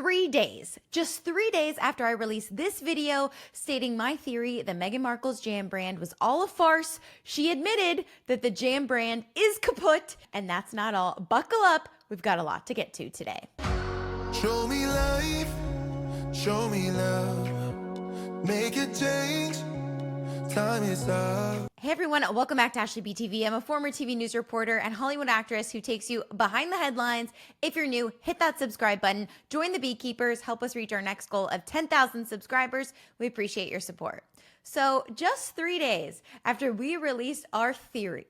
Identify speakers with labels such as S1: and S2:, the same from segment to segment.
S1: 3 days, just 3 days after I released this video stating my theory that Meghan Markle's jam brand was all a farce, she admitted that the jam brand is kaput. And that's not all. Buckle up. We've got a lot to get to today.
S2: Show me life, show me love, make a change, time is up.
S1: Hey everyone, welcome back to ashleybinspiredtv. I'm a former TV news reporter and Hollywood actress who takes you behind the headlines. If you're new, hit that subscribe button, join the Beekeepers, help us reach our next goal of 10,000 subscribers. We appreciate your support. So just 3 days after we released our theory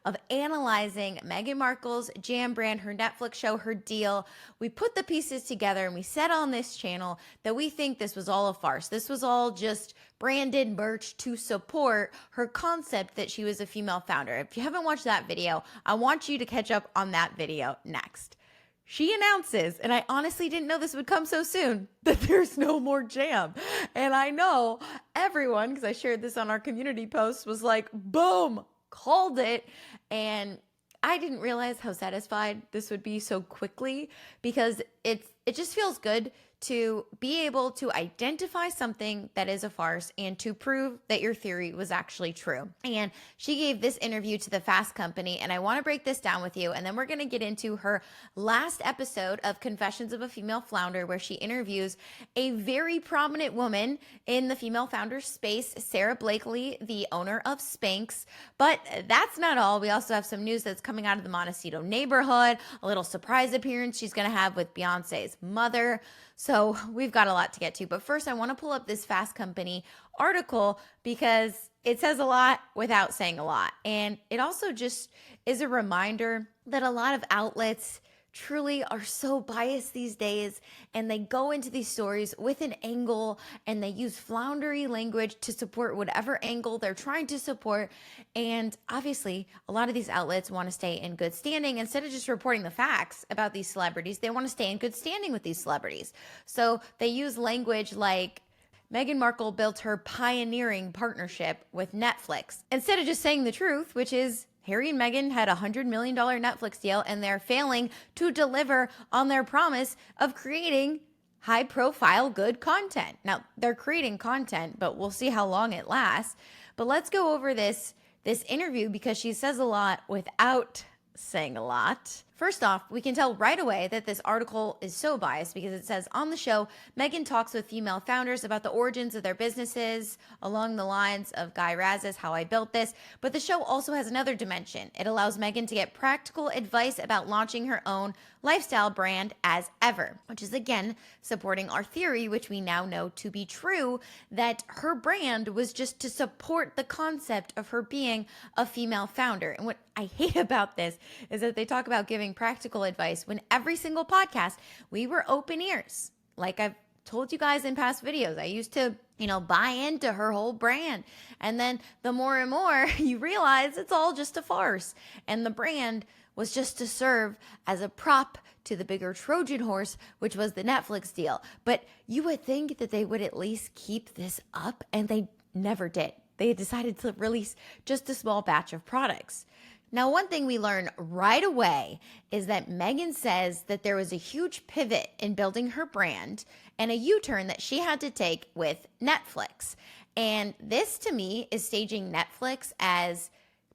S1: of analyzing Meghan Markle's jam brand, her Netflix show, her deal, we put the pieces together and we said on this channel that we think this was all a farce. This was all just branded merch to support her concept that she was a female founder. If you haven't watched that video, I want you to catch up on that video next. She announces, and I honestly didn't know this would come so soon, that there's no more jam. And I know everyone, because I shared this on our community post, was like, boom, called it. And I didn't realize how satisfied this would be so quickly, because it just feels good to be able to identify something that is a farce and to prove that your theory was actually true. And she gave this interview to the Fast Company, and I want to break this down with you, and then we're going to get into her last episode of Confessions of a Female Founder, where she interviews a very prominent woman in the female founder space, Sara Blakely, the owner of Spanx. But that's not all. We also have some news that's coming out of the Montecito neighborhood, a little surprise appearance she's going to have with Beyonce's mother. So we've got a lot to get to. But first, I want to pull up this Fast Company article because it says a lot without saying a lot. And it also just is a reminder that a lot of outlets truly are so biased these days, and they go into these stories with an angle and they use floundery language to support whatever angle they're trying to support. And obviously a lot of these outlets want to stay in good standing. Instead of just reporting the facts about these celebrities, they want to stay in good standing with these celebrities. So they use language like Meghan Markle built her pioneering partnership with Netflix, instead of just saying the truth, which is Harry and Meghan had a $100 million Netflix deal, and they're failing to deliver on their promise of creating high-profile, good content. Now, they're creating content, but we'll see how long it lasts. But let's go over this interview, because she says a lot without saying a lot. First off, we can tell right away that this article is so biased because it says, on the show, Meghan talks with female founders about the origins of their businesses along the lines of Guy Raz's How I Built This. But the show also has another dimension. It allows Meghan to get practical advice about launching her own lifestyle brand as ever, which is again supporting our theory, which we now know to be true, that her brand was just to support the concept of her being a female founder. And what I hate about this is that they talk about giving practical advice when every single podcast we were open ears. Like I've told you guys in past videos, I used to, buy into her whole brand. And then the more and more you realize it's all just a farce. And the brand was just to serve as a prop to the bigger Trojan horse, which was the Netflix deal. But you would think that they would at least keep this up, and they never did. They decided to release just a small batch of products. Now, one thing we learn right away is that Meghan says that there was a huge pivot in building her brand and a U-turn that she had to take with Netflix. And this, to me, is staging Netflix as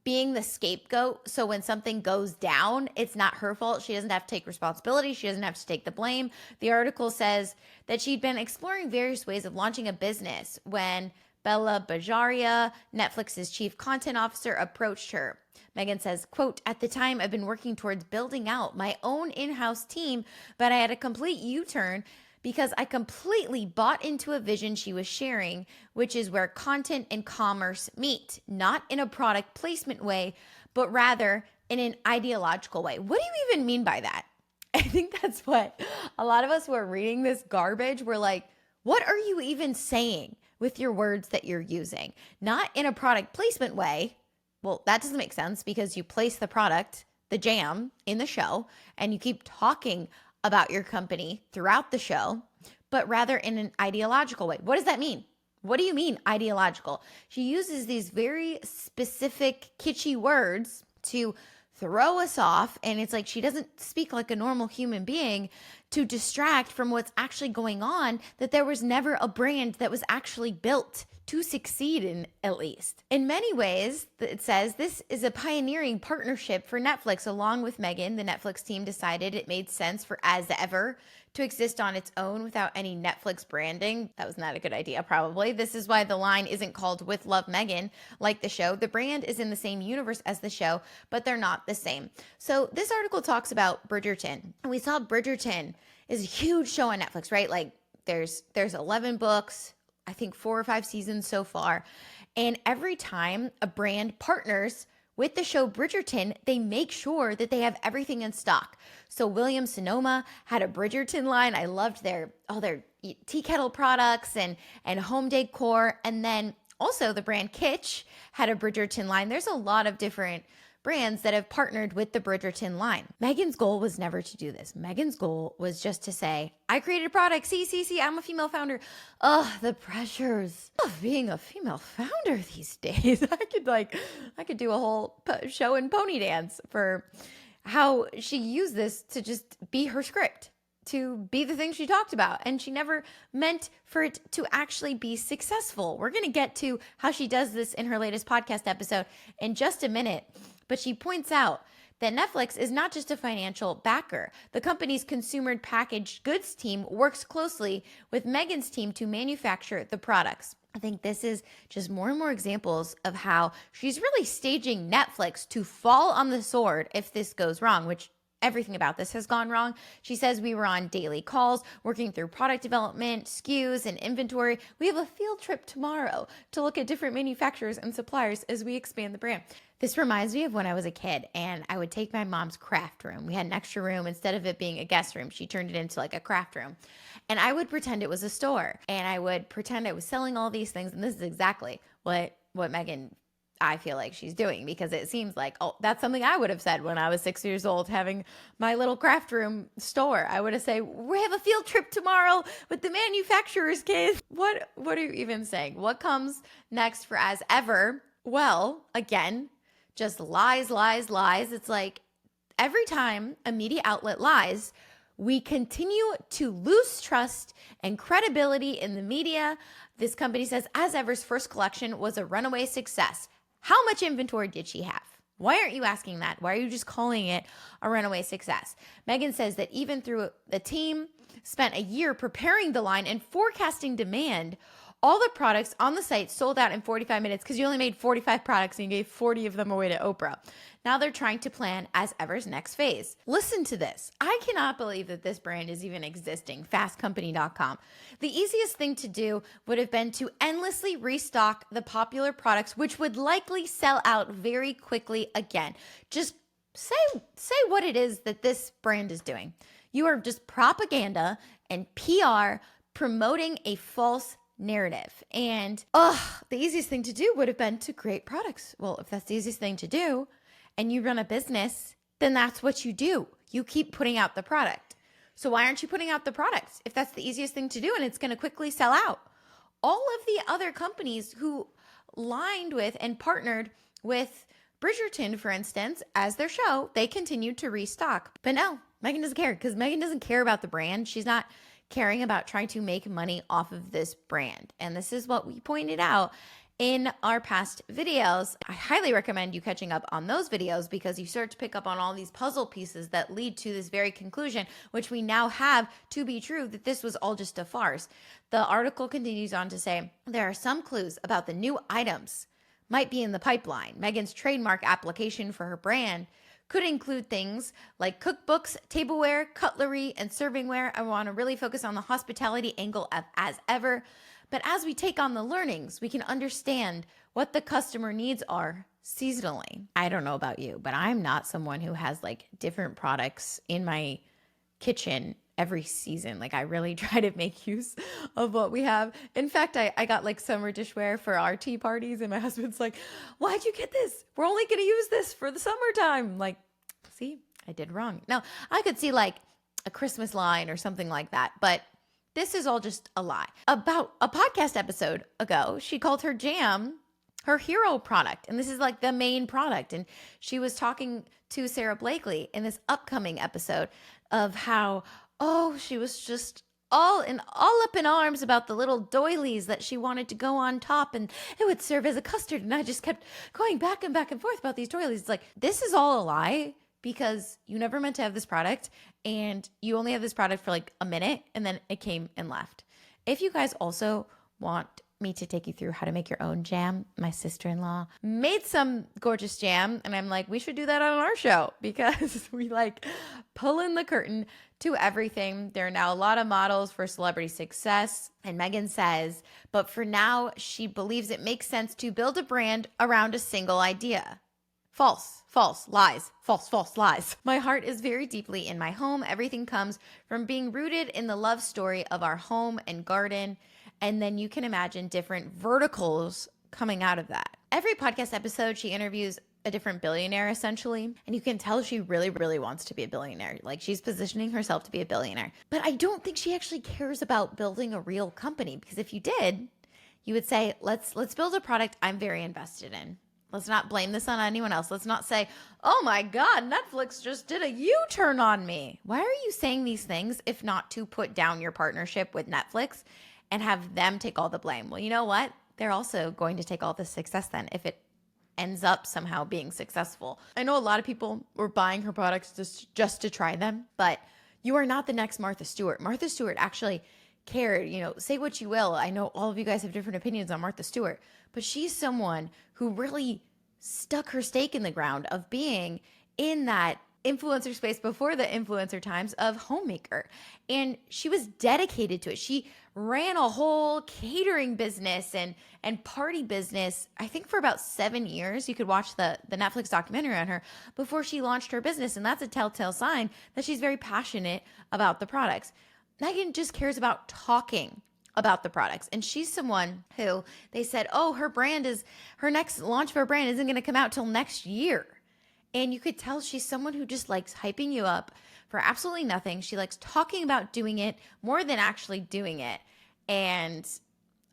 S1: being the scapegoat. So when something goes down, it's not her fault. She doesn't have to take responsibility. She doesn't have to take the blame. The article says that she'd been exploring various ways of launching a business when Bella Bajaria, Netflix's chief content officer, approached her. Meghan says, quote, "At the time, I've been working towards building out my own in-house team, but I had a complete U-turn because I completely bought into a vision she was sharing, which is where content and commerce meet, not in a product placement way, but rather in an ideological way." What do you even mean by that? I think that's what a lot of us who are reading this garbage, we're like, what are you even saying with your words that you're using? Not in a product placement way. Well, that doesn't make sense because you place the product, the jam, in the show, and you keep talking about your company throughout the show, but rather in an ideological way. What does that mean? What do you mean ideological? She uses these very specific kitschy words to throw us off, and it's like she doesn't speak like a normal human being to distract from what's actually going on, that there was never a brand that was actually built to succeed in, at least. In many ways, it says this is a pioneering partnership for Netflix. Along with Meghan, the Netflix team decided it made sense for As Ever to exist on its own without any Netflix branding. That was not a good idea, probably. This is why the line isn't called With Love Meghan, like the show. The brand is in the same universe as the show, but they're not the same. So this article talks about Bridgerton. And we saw Bridgerton is a huge show on Netflix, right? Like there's 11 books, I think 4 or 5 seasons so far. And every time a brand partners with the show Bridgerton, they make sure that they have everything in stock. So Williams-Sonoma had a Bridgerton line. I loved their tea kettle products and home decor. And then also the brand Kitsch had a Bridgerton line. There's a lot of different brands that have partnered with the Bridgerton line. Meghan's goal was never to do this. Meghan's goal was just to say, I created a product. See, I'm a female founder. Ugh, the pressures of being a female founder these days. I could do a whole show and pony dance for how she used this to just be her script, to be the thing she talked about. And she never meant for it to actually be successful. We're going to get to how she does this in her latest podcast episode in just a minute. But she points out that Netflix is not just a financial backer. The company's consumer packaged goods team works closely with Meghan's team to manufacture the products. I think this is just more and more examples of how she's really staging Netflix to fall on the sword if this goes wrong, which everything about this has gone wrong. She says we were on daily calls, working through product development, SKUs, and inventory. We have a field trip tomorrow to look at different manufacturers and suppliers as we expand the brand. This reminds me of when I was a kid and I would take my mom's craft room. We had an extra room. Instead of it being a guest room, she turned it into like a craft room. And I would pretend it was a store and I would pretend I was selling all these things. And this is exactly what Meghan, I feel like she's doing, because it seems like, oh, that's something I would have said when I was 6 years old, having my little craft room store. I would have said, we have a field trip tomorrow with the manufacturer's kids. What are you even saying? What comes next for As Ever? Well, again, just lies. It's like every time a media outlet lies, we continue to lose trust and credibility in the media. This company says As Ever's first collection was a runaway success. How much inventory did she have? Why aren't you asking that? Why are you just calling it a runaway success? Meghan says that even through the team spent a year preparing the line and forecasting demand, all the products on the site sold out in 45 minutes because you only made 45 products and you gave 40 of them away to Oprah. Now they're trying to plan As Ever's next phase. Listen to this. I cannot believe that this brand is even existing, fastcompany.com. The easiest thing to do would have been to endlessly restock the popular products, which would likely sell out very quickly again. Just say what it is that this brand is doing. You are just propaganda and PR promoting a false narrative. And the easiest thing to do would have been to create products. Well, if that's the easiest thing to do and you run a business, then that's what you do. You keep putting out the product. So why aren't you putting out the product if that's the easiest thing to do and it's going to quickly sell out? All of the other companies who lined with and partnered with Bridgerton, for instance, as their show, they continued to restock. But no, Meghan doesn't care, because Meghan doesn't care about the brand. She's not caring about trying to make money off of this brand. And this is what we pointed out in our past videos. I highly recommend you catching up on those videos, because you start to pick up on all these puzzle pieces that lead to this very conclusion, which we now have to be true, that this was all just a farce. The article continues on to say, there are some clues about the new items might be in the pipeline. Meghan's trademark application for her brand could include things like cookbooks, tableware, cutlery, and servingware. I want to really focus on the hospitality angle of As Ever. But as we take on the learnings, we can understand what the customer needs are seasonally. I don't know about you, but I'm not someone who has like different products in my kitchen every season. Like, I really try to make use of what we have. In fact, I got like summer dishware for our tea parties, and my husband's like, why'd you get this? We're only going to use this for the summertime. Like, see, I did wrong. Now, I could see like a Christmas line or something like that, but this is all just a lie. About a podcast episode ago, she called her jam her hero product. And this is like the main product. And she was talking to Sara Blakely in this upcoming episode of how, she was just all up in arms about the little doilies that she wanted to go on top and it would serve as a custard. And I just kept going back and forth about these doilies. It's like, this is all a lie because you never meant to have this product and you only have this product for like a minute and then it came and left. If you guys also want me to take you through how to make your own jam, my sister-in-law made some gorgeous jam and I'm like, we should do that on our show because we like pull in the curtain to everything. There are now a lot of models for celebrity success. And Meghan says, but for now, she believes it makes sense to build a brand around a single idea. False, lies, false, lies. My heart is very deeply in my home. Everything comes from being rooted in the love story of our home and garden. And then you can imagine different verticals coming out of that. Every podcast episode, she interviews a different billionaire essentially. And you can tell she really, really wants to be a billionaire. Like she's positioning herself to be a billionaire. But I don't think she actually cares about building a real company because if you did, you would say, let's build a product I'm very invested in. Let's not blame this on anyone else. Let's not say, oh my God, Netflix just did a U-turn on me. Why are you saying these things if not to put down your partnership with Netflix and have them take all the blame? Well, you know what? They're also going to take all the success then if it ends up somehow being successful. I know a lot of people were buying her products just to try them, but you are not the next Martha Stewart. Martha Stewart actually cared, say what you will. I know all of you guys have different opinions on Martha Stewart, but she's someone who really stuck her stake in the ground of being in that influencer space before the influencer times of homemaker. And she was dedicated to it. She ran a whole catering business and party business, I think for about 7 years. You could watch the Netflix documentary on her before she launched her business. And that's a telltale sign that she's very passionate about the products. Meghan just cares about talking about the products. And she's someone who they said, her next launch for her brand isn't going to come out till next year. And you could tell she's someone who just likes hyping you up for absolutely nothing. She likes talking about doing it more than actually doing it. And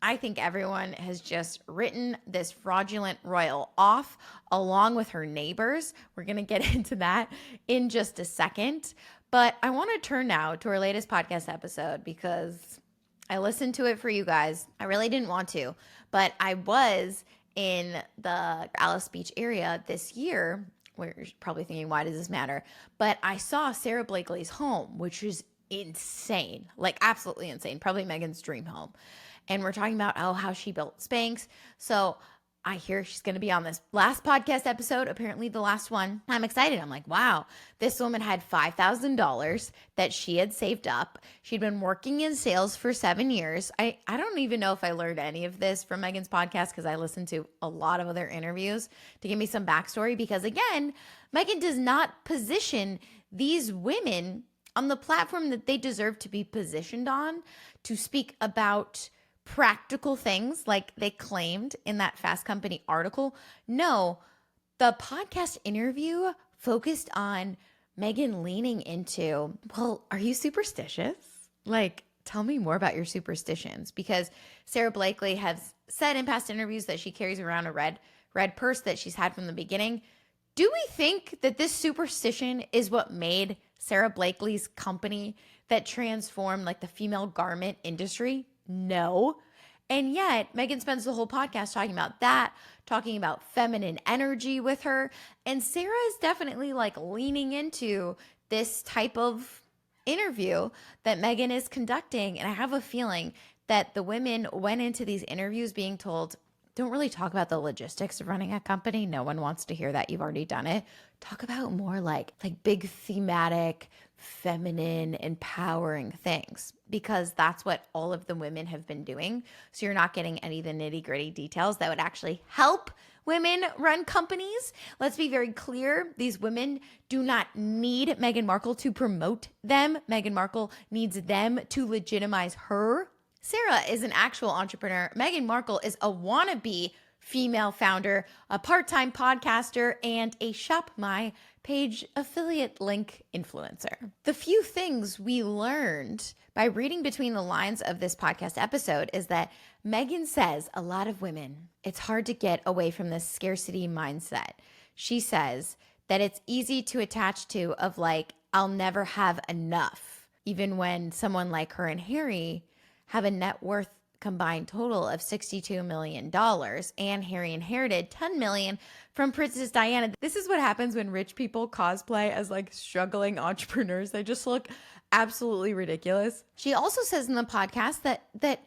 S1: I think everyone has just written this fraudulent royal off along with her neighbors. We're going to get into that in just a second. But I want to turn now to our latest podcast episode because I listened to it for you guys. I really didn't want to, but I was in the Alice Beach area this year. Where you're probably thinking, why does this matter? But I saw Sara Blakely's home, which is insane, like absolutely insane, probably Meghan's dream home. And we're talking about how she built Spanx. So I hear she's going to be on this last podcast episode, apparently the last one. I'm excited. I'm like, wow, this woman had $5,000 that she had saved up. She'd been working in sales for 7 years. I don't even know if I learned any of this from Meghan's podcast because I listened to a lot of other interviews to give me some backstory because, again, Meghan does not position these women on the platform that they deserve to be positioned on to speak about practical things like they claimed in that Fast Company article. No, the podcast interview focused on Meghan leaning into, well, are you superstitious? Like, tell me more about your superstitions. Because Sara Blakely has said in past interviews that she carries around a red purse that she's had from the beginning. Do we think that this superstition is what made Sara Blakely's company that transformed like the female garment industry? No. And yet Meghan spends the whole podcast talking about that, talking about feminine energy with her. And Sara is definitely like leaning into this type of interview that Meghan is conducting. And I have a feeling that the women went into these interviews being told, don't really talk about the logistics of running a company. No one wants to hear that. You've already done it. Talk about more like big thematic, feminine, empowering things, because that's what all of the women have been doing. So you're not getting any of the nitty gritty details that would actually help women run companies. Let's be very clear. These women do not need Meghan Markle to promote them. Meghan Markle needs them to legitimize her. Sara is an actual entrepreneur. Meghan Markle is a wannabe female founder, a part-time podcaster, and a Shop My Page affiliate link influencer. The few things we learned by reading between the lines of this podcast episode is that Meghan says a lot of women, it's hard to get away from this scarcity mindset. She says that it's easy to attach to of like, I'll never have enough, even when someone like her and Harry have a net worth combined total of $62 million, and Harry inherited $10 million from Princess Diana. This is what happens when rich people cosplay as like struggling entrepreneurs. They just look absolutely ridiculous. She also says in the podcast that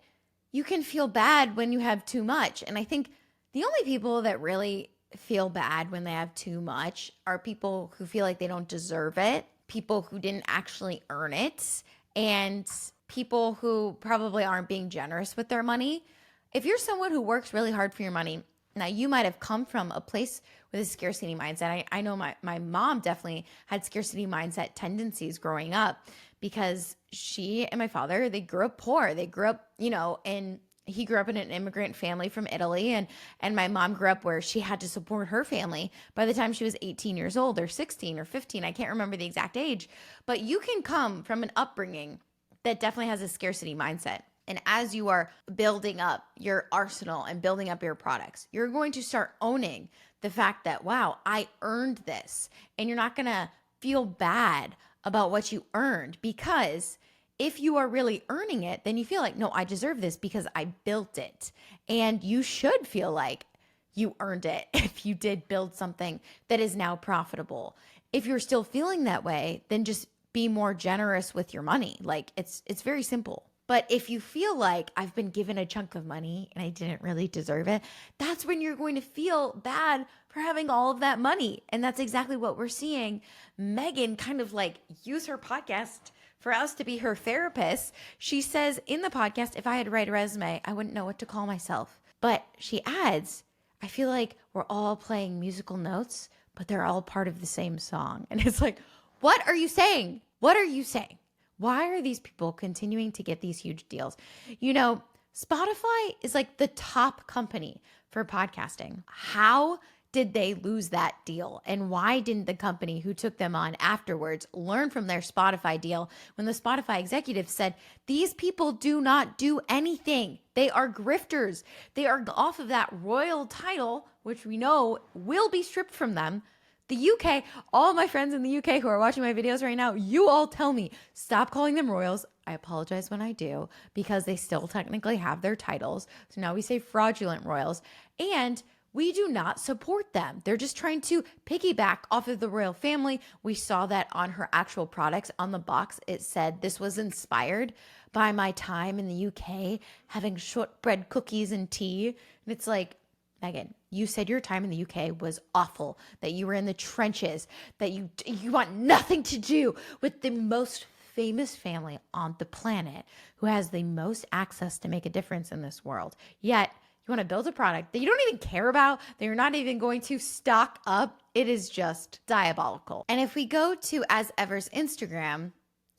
S1: you can feel bad when you have too much. And I think the only people that really feel bad when they have too much are people who feel like they don't deserve it, people who didn't actually earn it, and people who probably aren't being generous with their money. If you're someone who works really hard for your money, now you might have come from a place with a scarcity mindset. I know my mom definitely had scarcity mindset tendencies growing up because she and my father, they grew up poor. They grew up, he grew up in an immigrant family from Italy, and my mom grew up where she had to support her family by the time she was 18 years old or 16 or 15. I can't remember the exact age, but you can come from an upbringing that definitely has a scarcity mindset. And as you are building up your arsenal and building up your products, you're going to start owning the fact that, wow, I earned this. And you're not going to feel bad about what you earned, because if you are really earning it, then you feel like, no, I deserve this because I built it. And you should feel like you earned it if you did build something that is now profitable. If you're still feeling that way, then just be more generous with your money. Like it's very simple. But if you feel like I've been given a chunk of money and I didn't really deserve it, that's when you're going to feel bad for having all of that money. And that's exactly what we're seeing Meghan kind of like use her podcast for us to be her therapist. She says in the podcast, if I had to write a resume, I wouldn't know what to call myself. But she adds, I feel like we're all playing musical notes, but they're all part of the same song. And it's like, what are you saying? What are you saying? Why are these people continuing to get these huge deals? Spotify is like the top company for podcasting. How did they lose that deal? And why didn't the company who took them on afterwards learn from their Spotify deal when the Spotify executive said, these people do not do anything. They are grifters. They are off of that royal title, which we know will be stripped from them. The UK, all my friends in the UK who are watching my videos right now, you all tell me, stop calling them royals. I apologize when I do, because they still technically have their titles. So now we say fraudulent royals, and we do not support them. They're just trying to piggyback off of the royal family. We saw that on her actual products. On the box, it said this was inspired by my time in the UK having shortbread cookies and tea. And it's like, Meghan, you said your time in the UK was awful, that you were in the trenches, that you want nothing to do with the most famous family on the planet who has the most access to make a difference in this world. Yet you want to build a product that you don't even care about, that you're not even going to stock up. It is just diabolical. And if we go to As Ever's Instagram,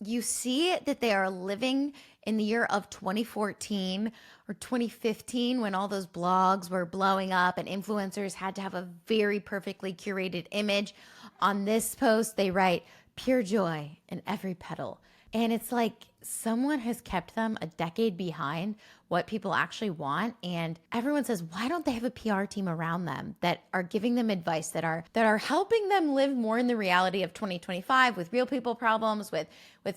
S1: you see that they are living in the year of 2014 or 2015, when all those blogs were blowing up and influencers had to have a very perfectly curated image. On this post, they write, pure joy in every petal. And it's like someone has kept them a decade behind what people actually want. And everyone says, why don't they have a PR team around them that are giving them advice, that are helping them live more in the reality of 2025 with real people problems, with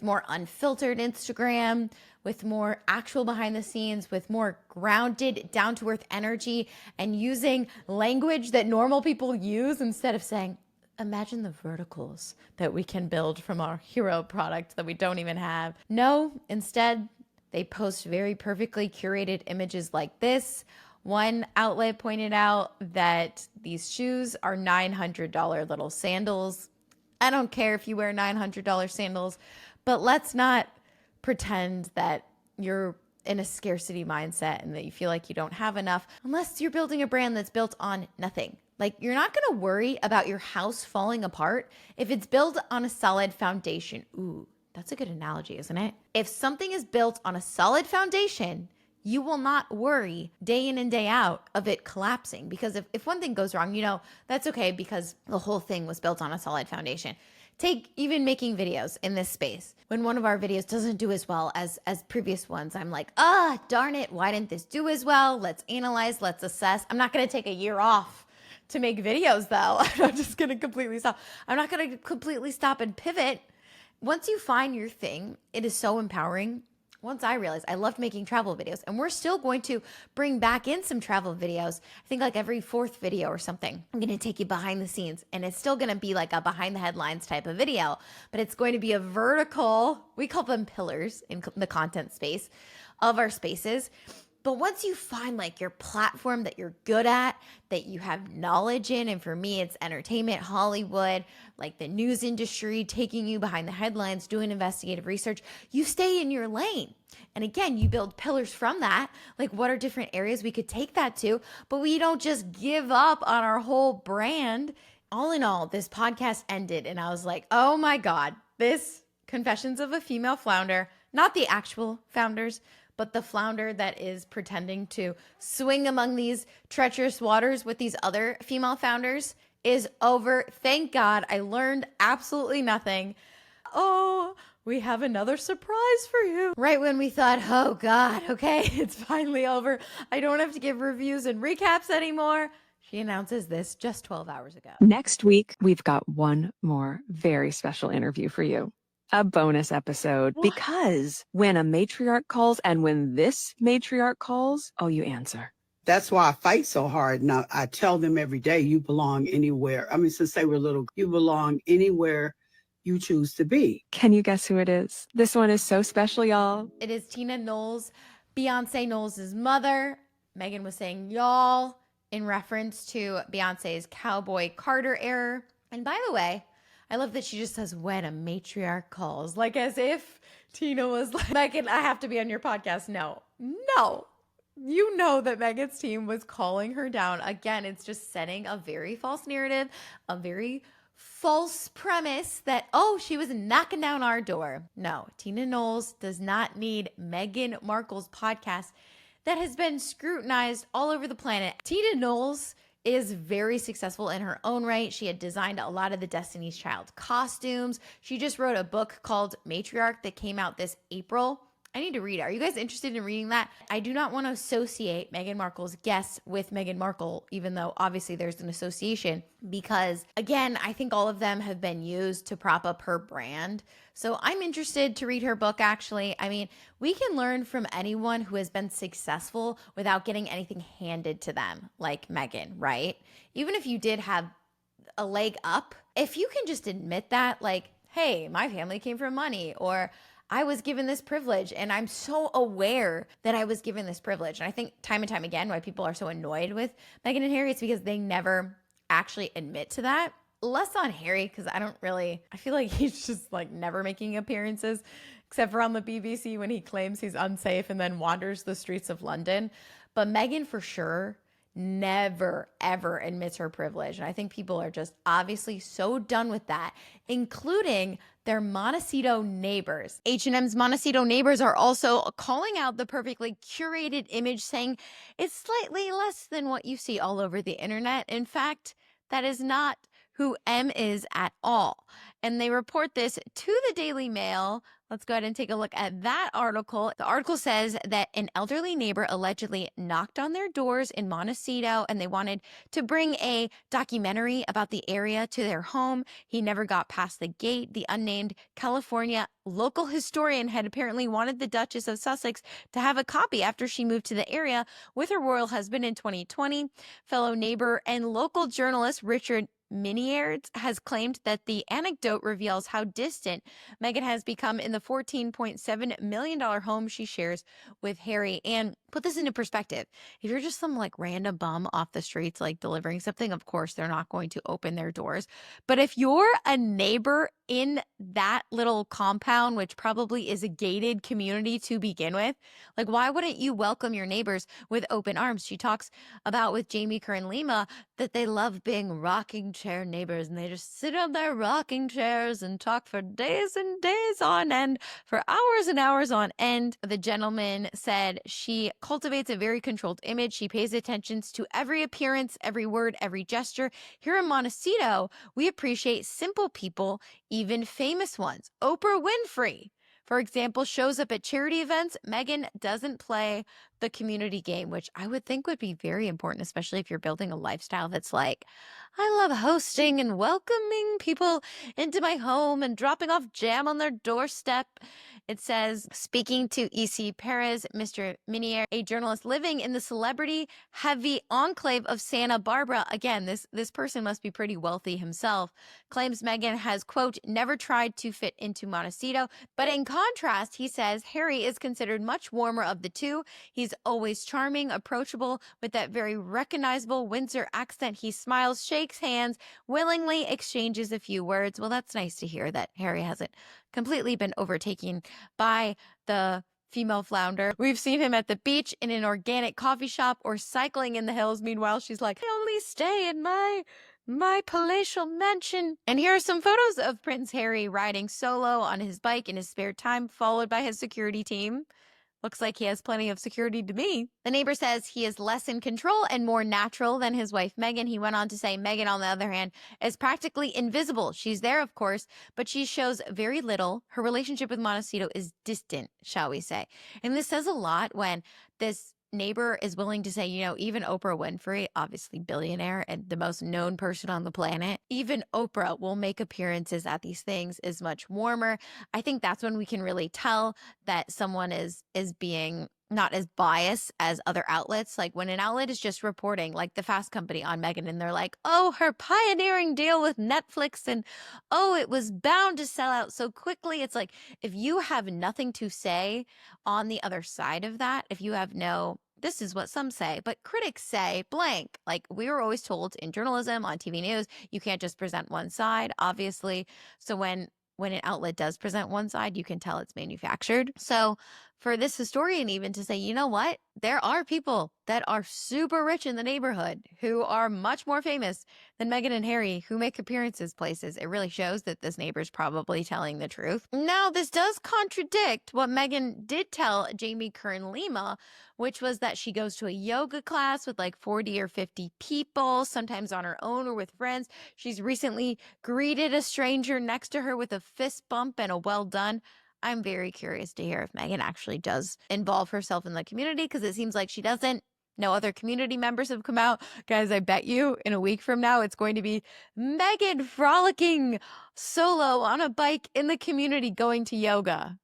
S1: more unfiltered Instagram, with more actual behind the scenes, with more grounded, down to earth energy, and using language that normal people use instead of saying, imagine the verticals that we can build from our hero product that we don't even have. No, instead, they post very perfectly curated images like this. One outlet pointed out that these shoes are $900 little sandals. I don't care if you wear $900 sandals, but let's not pretend that you're in a scarcity mindset and that you feel like you don't have enough unless you're building a brand that's built on nothing. Like, you're not going to worry about your house falling apart if it's built on a solid foundation. Ooh, that's a good analogy, isn't it? If something is built on a solid foundation, you will not worry day in and day out of it collapsing. Because if one thing goes wrong, that's okay because the whole thing was built on a solid foundation. Take even making videos in this space. When one of our videos doesn't do as well as previous ones, I'm like, darn it, why didn't this do as well? Let's analyze, let's assess. I'm not going to take a year off to make videos though. I'm not just going to completely stop. I'm not going to completely stop and pivot. Once you find your thing, it is so empowering. Once I realized I loved making travel videos, and we're still going to bring back in some travel videos. I think like every fourth video or something, I'm going to take you behind the scenes, and it's still going to be like a behind the headlines type of video, but it's going to be a vertical, we call them pillars in the content space of our spaces. But once you find like your platform that you're good at, that you have knowledge in, and for me, it's entertainment, Hollywood, like the news industry, taking you behind the headlines, doing investigative research, you stay in your lane. And again, you build pillars from that. Like what are different areas we could take that to, but we don't just give up on our whole brand. All in all, this podcast ended and I was like, oh my God, this Confessions of a Female Flounder, not the actual founders, but the flounder that is pretending to swing among these treacherous waters with these other female founders is over. Thank God. I learned absolutely nothing. Oh, we have another surprise for you. Right when we thought, oh God, okay, it's finally over. I don't have to give reviews and recaps anymore. She announces this just 12 hours ago.
S3: Next week, we've got one more very special interview for you. A bonus episode, because when a matriarch calls and when this matriarch calls, oh, you answer.
S4: That's why I fight so hard. Now, I tell them every day, you belong anywhere. I mean, since they were little, you belong anywhere you choose to be.
S3: Can you guess who it is? This one is so special, y'all.
S1: It is Tina Knowles, Beyonce Knowles' mother. Meghan was saying y'all in reference to Beyonce's Cowboy Carter era. And by the way, I love that she just says, when a matriarch calls, like as if Tina was like, Meghan, I have to be on your podcast. No. You know that Meghan's team was calling her down. Again, it's just setting a very false narrative, a very false premise that, she was knocking down our door. No, Tina Knowles does not need Meghan Markle's podcast that has been scrutinized all over the planet. Tina Knowles is very successful in her own right. She had designed a lot of the Destiny's Child costumes. She just wrote a book called Matriarch that came out this April. I need to read it. Are you guys interested in reading that? I do not want to associate Meghan Markle's guests with Meghan Markle, even though obviously there's an association, because again, I think all of them have been used to prop up her brand. So I'm interested to read her book, actually. I mean, we can learn from anyone who has been successful without getting anything handed to them, like Meghan, right? Even if you did have a leg up, if you can just admit that, like, hey, my family came from money, or I was given this privilege and I'm so aware that I was given this privilege. And I think time and time again why people are so annoyed with Meghan and Harry, it's because they never actually admit to that. Less on Harry, because I feel like he's just like never making appearances, except for on the BBC when he claims he's unsafe and then wanders the streets of London. But Meghan for sure never, ever admits her privilege. And I think people are just obviously so done with that, including their Montecito neighbors. H&M's Montecito neighbors are also calling out the perfectly curated image, saying it's slightly less than what you see all over the internet. In fact, that is not who M is at all. And they report this to the Daily Mail. Let's go ahead and take a look at that article. The article says that an elderly neighbor allegedly knocked on their doors in Montecito and they wanted to bring a documentary about the area to their home. He never got past the gate. The unnamed California local historian had apparently wanted the Duchess of Sussex to have a copy after she moved to the area with her royal husband in 2020. Fellow neighbor and local journalist Richard Miniers has claimed that the anecdote reveals how distant Meghan has become in the $14.7 million home she shares with Harry. And put this into perspective. If you're just some like random bum off the streets, like delivering something, of course, they're not going to open their doors. But if you're a neighbor in that little compound, which probably is a gated community to begin with, like, why wouldn't you welcome your neighbors with open arms? She talks about with Jamie Kern Lima that they love being rocking chair neighbors, and they just sit on their rocking chairs and talk for days and days on end, for hours and hours on end. The gentleman said she cultivates a very controlled image. She pays attention to every appearance, every word, every gesture. Here in Montecito, we appreciate simple people, even famous ones. Oprah Winfrey, for example, shows up at charity events. Meghan doesn't play the community game, which I would think would be very important, especially if you're building a lifestyle that's like, I love hosting and welcoming people into my home and dropping off jam on their doorstep. It says, speaking to EC Perez, Mr. Minier, a journalist living in the celebrity-heavy enclave of Santa Barbara, again, this person must be pretty wealthy himself, claims Meghan has, quote, never tried to fit into Montecito. But in contrast, he says Harry is considered much warmer of the two. He's always charming, approachable, with that very recognizable Windsor accent. He smiles, shakes hands, willingly exchanges a few words. Well, that's nice to hear that Harry hasn't completely been overtaken by the female flounder. We've seen him at the beach, in an organic coffee shop, or cycling in the hills. Meanwhile, she's like, I only stay in my palatial mansion. And here are some photos of Prince Harry riding solo on his bike in his spare time, followed by his security team. Looks like he has plenty of security to me. The neighbor says he is less in control and more natural than his wife, Meghan. He went on to say Meghan, on the other hand, is practically invisible. She's there, of course, but she shows very little. Her relationship with Montecito is distant, shall we say. And this says a lot when this neighbor is willing to say, you know, even Oprah Winfrey, obviously billionaire and the most known person on the planet, even Oprah will make appearances at these things, is much warmer. I think that's when we can really tell that someone is being not as biased as other outlets. Like when an outlet is just reporting, like the Fast Company on Meghan, and they're like, oh, her pioneering deal with Netflix, and oh, it was bound to sell out so quickly. It's like, if you have nothing to say on the other side of that, if you have no, this is what some say, but critics say blank. Like we were always told in journalism, on TV news, you can't just present one side, obviously. So when an outlet does present one side, you can tell it's manufactured. So for this historian even to say, you know what, there are people that are super rich in the neighborhood who are much more famous than Meghan and Harry, who make appearances places, it really shows that this neighbor's probably telling the truth. Now, this does contradict what Meghan did tell Jamie Kern Lima, which was that she goes to a yoga class with like 40 or 50 people, sometimes on her own or with friends. She's recently greeted a stranger next to her with a fist bump and a well done. I'm very curious to hear if Meghan actually does involve herself in the community, because it seems like she doesn't. No other community members have come out. Guys, I bet you in a week from now, it's going to be Meghan frolicking solo on a bike in the community going to yoga.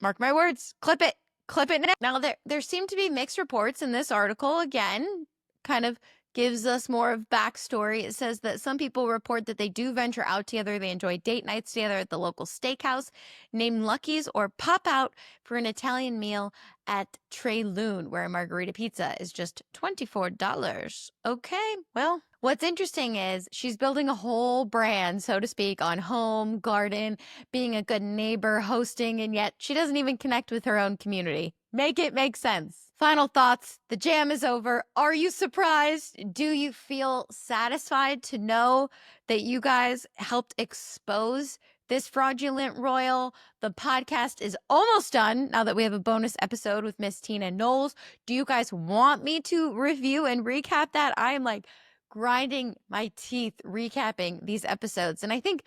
S1: Mark my words. Clip it. Clip it now. There seem to be mixed reports in this article. Again, kind of gives us more of backstory. It says that some people report that they do venture out together. They enjoy date nights together at the local steakhouse named Lucky's, or pop out for an Italian meal at Tre Lune, where a margarita pizza is just $24. Okay, well, what's interesting is she's building a whole brand, so to speak, on home, garden, being a good neighbor, hosting, and yet she doesn't even connect with her own community. Make it make sense. Final thoughts. The jam is over. Are you surprised? Do you feel satisfied to know that you guys helped expose this fraudulent royal? The podcast is almost done now that we have a bonus episode with Miss Tina Knowles. Do you guys want me to review and recap that? I am like grinding my teeth recapping these episodes. And I think,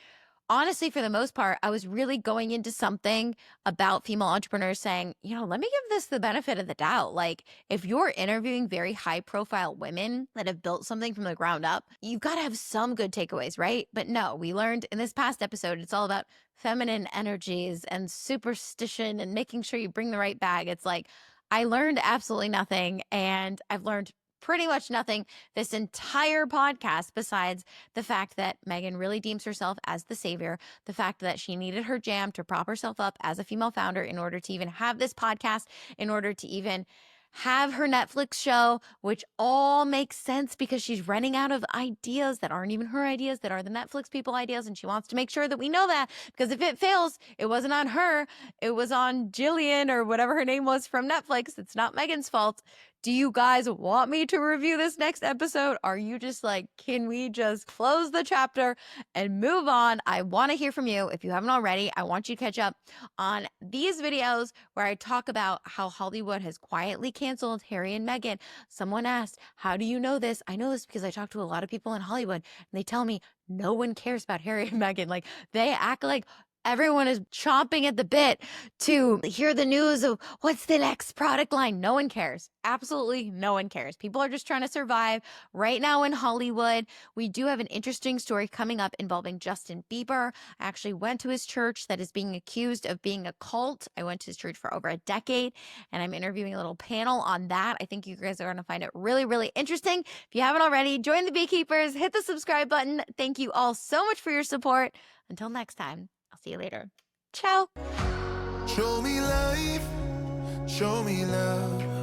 S1: honestly, for the most part, I was really going into something about female entrepreneurs saying, you know, let me give this the benefit of the doubt. Like, if you're interviewing very high profile women that have built something from the ground up, you've got to have some good takeaways, right? But no, we learned in this past episode, it's all about feminine energies and superstition and making sure you bring the right bag. It's like, I learned absolutely nothing, and I've learned pretty much nothing this entire podcast, besides the fact that Meghan really deems herself as the savior, the fact that she needed her jam to prop herself up as a female founder in order to even have this podcast, in order to even have her Netflix show, which all makes sense because she's running out of ideas that aren't even her ideas, that are the Netflix people ideas. And she wants to make sure that we know that, because if it fails, it wasn't on her. It was on Jillian or whatever her name was from Netflix. It's not Meghan's fault. Do you guys want me to review this next episode? Are you just like, can we just close the chapter and move on? I want to hear from you. If you haven't already, I want you to catch up on these videos where I talk about how Hollywood has quietly canceled Harry and Meghan. Someone asked, how do you know this? I know this because I talk to a lot of people in Hollywood and they tell me no one cares about Harry and Meghan. Like, they act like everyone is chomping at the bit to hear the news of what's the next product line. No one cares. Absolutely no one cares. People are just trying to survive right now in Hollywood. We do have an interesting story coming up involving Justin Bieber. I actually went to his church that is being accused of being a cult. I went to his church for over a decade, and I'm interviewing a little panel on that. I think you guys are going to find it really, really interesting. If you haven't already, join the Beekeepers, hit the subscribe button. Thank you all so much for your support. Until next time, I'll see you later. Ciao.
S2: Show me life, show me love.